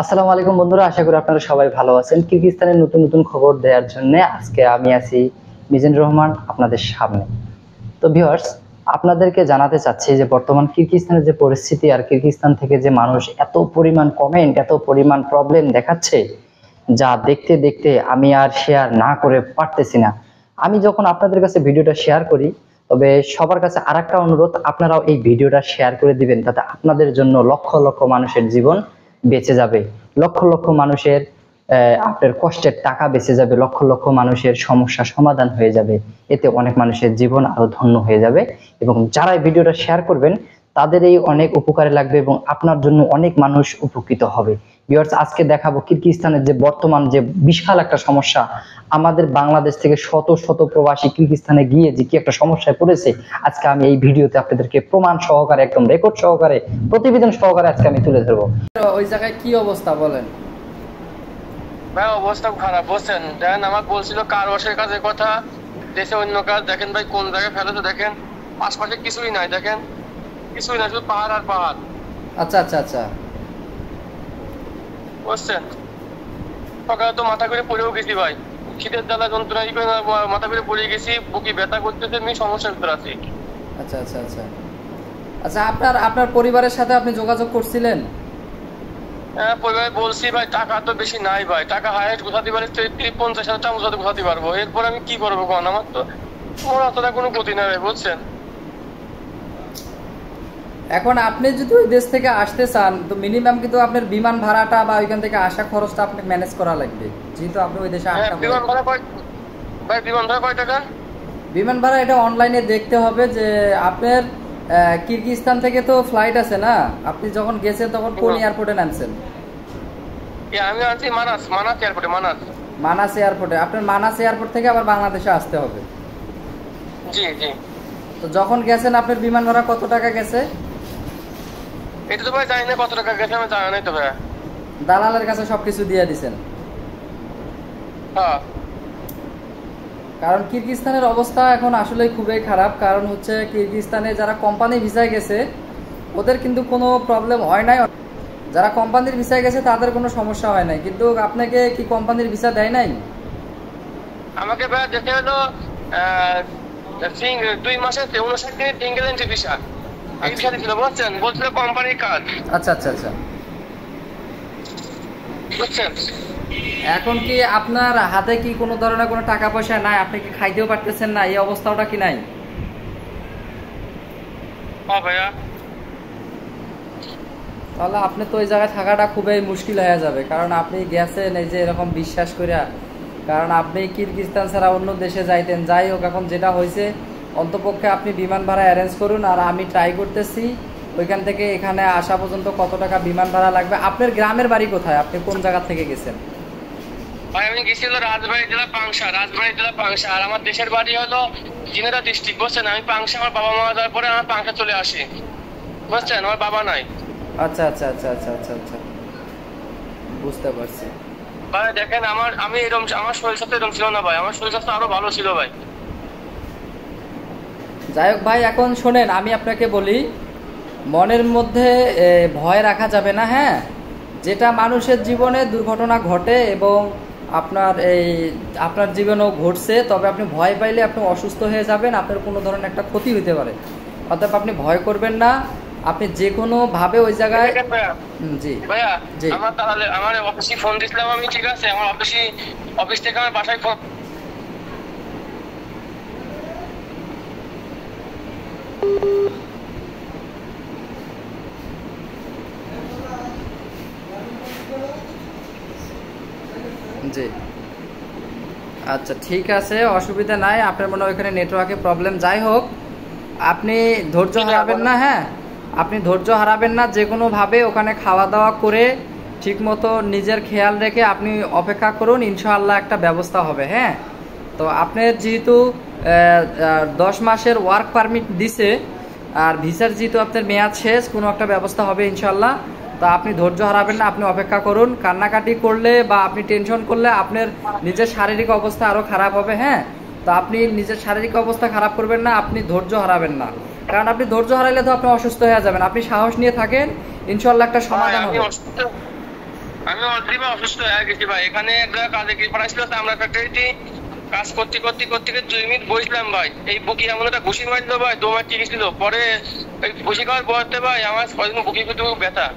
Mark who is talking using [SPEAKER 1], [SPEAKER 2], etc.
[SPEAKER 1] আসসালামু আলাইকুম বন্ধুরা, আশা করি আপনারা সবাই ভালো আছেন। কিরগিজস্তানের নতুন নতুন খবর দেওয়ার জন্য আজকে আমি আছি মিজানুর রহমান আপনাদের সামনে। তো ভিউয়ার্স, আপনাদেরকে জানাতে চাচ্ছি যে বর্তমান কিরগিজস্তানের যে পরিস্থিতি আর কিরগিজস্তান থেকে যে মানুষ এত পরিমাণ কমেন্ট, এত পরিমাণ প্রবলেম দেখাচ্ছে, যা দেখতে দেখতে আমি আর শেয়ার না করে পারতেছি না। আমি যখন আপনাদের কাছে ভিডিওটা শেয়ার করি, তবে সবার কাছে আরেকটা অনুরোধ, আপনারাও এই ভিডিওটা শেয়ার করে দিবেন, তাতে আপনাদের জন্য লক্ষ লক্ষ মানুষের জীবন বেঁচে যাবে, লক্ষ লক্ষ মানুষের আপনার কষ্টের টাকা বেঁচে যাবে, লক্ষ লক্ষ মানুষের সমস্যা সমাধান হয়ে যাবে। এতে অনেক মানুষের জীবন আরো ধন্য হয়ে যাবে এবং যারা এই ভিডিওটা শেয়ার করবেন তাদের এই অনেক উপকারে লাগবে এবং আপনার জন্য অনেক মানুষ উপকৃত হবে। ভিউয়ার্স, আজকে দেখাবো কিরগিজস্তানের যে বর্তমান যে বিশাল একটা সমস্যা, আমাদের বাংলাদেশ থেকে শত শত প্রবাসী কিরগিজস্তানে গিয়ে যে কি একটা সমস্যায় পড়েছে, আজকে আমি এই ভিডিওতে আপনাদেরকে প্রমাণ সহকারে, একদম রেকর্ড সহকারে, প্রতিবেদন সহকারে আজকে আমি তুলে ধরবো।
[SPEAKER 2] ওই জায়গায় কি অবস্থা বলেন
[SPEAKER 3] ভাই? অবস্থা খারাপ, বুঝছেন? দেখেন, আমাকে বলছিল কার ওয়াশের কাজের কথা, দেশে অন্য কাজ। দেখেন ভাই কোন জায়গায় ফেলেছে, দেখেন আশপাশে কিছুই নাই, দেখেন কিছুই নাই, শুধু পাহাড় আর পাহাড়।
[SPEAKER 2] আচ্ছা আচ্ছা আচ্ছা,
[SPEAKER 3] বুঝছেন? সকালে তো মাথা করে পড়েও গেছি ভাই, শীতের জ্বালা যন্ত্রণা মাথা করে পড়ে গেছি, বুকি ব্যথা করতেছে, আমি সমস্যার ভিতরে আছি।
[SPEAKER 2] আচ্ছা আচ্ছা আচ্ছা আচ্ছা, আপনার আপনার পরিবারের সাথে আপনি যোগাযোগ করছিলেন?
[SPEAKER 3] হ্যাঁ, পরিবারে বলছি ভাই, টাকা তো বেশি নাই ভাই, টাকা হাইয়েস্ট গোছাতে পারি 50,000 টাকা গোছাতে পারবো। এরপর আমি কি করবো কোন? আমার তো অতটা কোনো গতি নাই ভাই, বুঝছেন?
[SPEAKER 2] এখন আপনি যদি ওই দেশ থেকে আসতে চান, তো মিনিমাম কিন্তু আপনার বিমান ভাড়াটা বা ওইখান থেকে আসা খরচটা আপনাকে ম্যানেজ করা লাগবে, যেহেতু আপনি ওই দেশে আসতে।
[SPEAKER 3] বিমান ভাড়া ভাই, বিমান ভাড়া কয় টাকা?
[SPEAKER 2] বিমান ভাড়া এটা অনলাইনে দেখতে হবে যে আপনার কিরগিজস্তান থেকে তো ফ্লাইট আছে না, আপনি যখন গেছেন তখন কোন এয়ারপোর্টে নামছেন?
[SPEAKER 3] আমি আছি মানাস এয়ারপোর্টে।
[SPEAKER 2] মানাস এয়ারপোর্টে। আপনার মানাস এয়ারপোর্ট থেকে আবার বাংলাদেশে আসতে হবে।
[SPEAKER 3] জি জি।
[SPEAKER 2] তো যখন গেছেন আপনার বিমান ভাড়া কত টাকা গেছে?
[SPEAKER 3] এটা তো ভাই জানি না কত টাকা গেছে, আমি জানি নাই তো ভাই।
[SPEAKER 2] দালালের কাছে সবকিছু দিয়ে দিছেন?
[SPEAKER 3] হ্যাঁ।
[SPEAKER 2] কারণ কিরগিজস্তানের অবস্থা এখন আসলে খুবই খারাপ। কারণ হচ্ছে কিরগিজস্তানে যারা কোম্পানি ভিসায় গেছে ওদের কিন্তু কোনো প্রবলেম হয় নাই, যারা কোম্পানির ভিসায় গেছে তাদের কোনো সমস্যা হয় নাই। কিন্তু আপনাকে কি কোম্পানির ভিসা দেয় নাই?
[SPEAKER 3] আমাকে ভাই দেখে হলো 2 মাসের 59 দিনের সিঙ্গেল এন্ট্রি ভিসা, এই ভিসাতে ছিল, বুঝছেন? বলছিল কোম্পানির কাজ।
[SPEAKER 2] আচ্ছা আচ্ছা আচ্ছা,
[SPEAKER 3] বুঝছেন?
[SPEAKER 2] এখন কি আপনার হাতে কি কোনো ধরনের কোনো টাকা পয়সা নাই? আপনি কি খাইতেও পারতেছেন না? এই অবস্থাটা কি নাই?
[SPEAKER 3] হ্যাঁ ভাইয়া।
[SPEAKER 2] তাহলে আপনি তো ওই জায়গায় থাকাটা খুবই মুশকিল হয়ে যাবে। কারণ আপনি গেছেন এই যে এরকম বিশ্বাস করিয়া, কারণ আপনি কিরগিজস্তান ছাড়া অন্য দেশে যাইতেন। যাই হোক, এখন যেটা হয়েছে অন্তপক্ষে আপনি বিমান ভাড়া অ্যারেঞ্জ করুন, আর আমি ট্রাই করতেছি ওইখান থেকে এখানে আসা পর্যন্ত কত টাকা বিমান ভাড়া লাগবে। আপনার গ্রামের বাড়ি কোথায়? আপনি কোন জায়গা থেকে গেছেন?
[SPEAKER 3] ভাই আমি গেছি হলো রাজবাড়ী জেলা পাংশা, আর আমার দেশের বাড়ি হলো ঝিনাইদহ ডিস্ট্রিক্ট, বুঝছেন? আমি পাংশা, আমার বাবা মারা যাওয়ার পরে আমার পাংশা চলে আসি, বুঝছেন? আমার বাবা নাই।
[SPEAKER 2] আচ্ছা আচ্ছা আচ্ছা আচ্ছা আচ্ছা আচ্ছা, বুঝতে পারছি
[SPEAKER 3] ভাই। দেখেন আমি এরকম, আমার শরীর স্বাস্থ্য এরকম ছিল না ভাই, আমার শরীর স্বাস্থ্য আরো ভালো ছিল ভাই।
[SPEAKER 2] যাই হোক ভাই, এখন শোনেন, আমি আপনাকে বলি, মনের মধ্যে ভয় রাখা যাবে না। হ্যাঁ, যেটা মানুষের জীবনে দুর্ঘটনা ঘটে এবং আপনার জীবনেও ঘটছে, তবে আপনি ভয় পাইলে আপনি অসুস্থ হয়ে যাবেন, আপনার কোনো ধরনের একটা ক্ষতি হতে পারে। অর্থাৎ আপনি ভয় করবেন না, আপনি যে কোনো ভাবে ওই জায়গায়। জি
[SPEAKER 3] ভাইয়া,
[SPEAKER 2] জি,
[SPEAKER 3] আমার অফিসে ফোন দিছিলাম আমি, ঠিক আছে? আমার অফিস থেকে আমার বাসায় ফোন।
[SPEAKER 2] জি, আচ্ছা ঠিক আছে, অসুবিধা নাই। আপনার মনে হয় ওইখানে নেটওয়ার্কের প্রবলেম। যাই হোক, আপনি ধৈর্য হারাবেন না। হ্যাঁ, আপনি ধৈর্য হারাবেন না, যে কোনোভাবে ওখানে খাওয়া দাওয়া করে ঠিকমতো নিজের খেয়াল রেখে আপনি অপেক্ষা করুন, ইনশাআল্লাহ একটা ব্যবস্থা হবে। হ্যাঁ, তো আপনার যেহেতু 10 মাসের ওয়ার্ক পারমিট দিছে, আর ভিসার যেহেতু আপনার মেয়াদ শেষ, কোনো একটা ব্যবস্থা হবে ইনশাআল্লাহ। তো আপনি ধৈর্য হারাবেন না, আপনি অপেক্ষা করুন। কান্নাকাটি করলে বা আপনি টেনশন করলে আপনার নিজের শারীরিক অবস্থা আরও খারাপ হবে। হ্যাঁ, তো আপনি নিজের শারীরিক অবস্থা খারাপ করবেন না, আপনি ধৈর্য হারাবেন না। কারণ আপনি ধৈর্য হারাইলে তো আপনি অসুস্থ হয়ে যাবেন। আপনি সাহস নিয়ে থাকেন, ইনশাআল্লাহ একটা সমাধান হবে।
[SPEAKER 3] আমি অলরেডি ভাই অসুস্থ হয়ে গেছি ভাই। এখানে একটা কাজে গিয়ে পড়াইছিল আমরা ফ্যাক্টরিতে কাজ করতে করতে করতে 2 মিনিট বসলাম ভাই, এই বুকি এমন একটা ঘুষি মারলো ভাই, 2 মাস ঠিক ছিল। পরে ওই ঘুষি খাওয়ার পরতে ভাই আমার 6 দিন বুকি কিন্তু ব্যথা।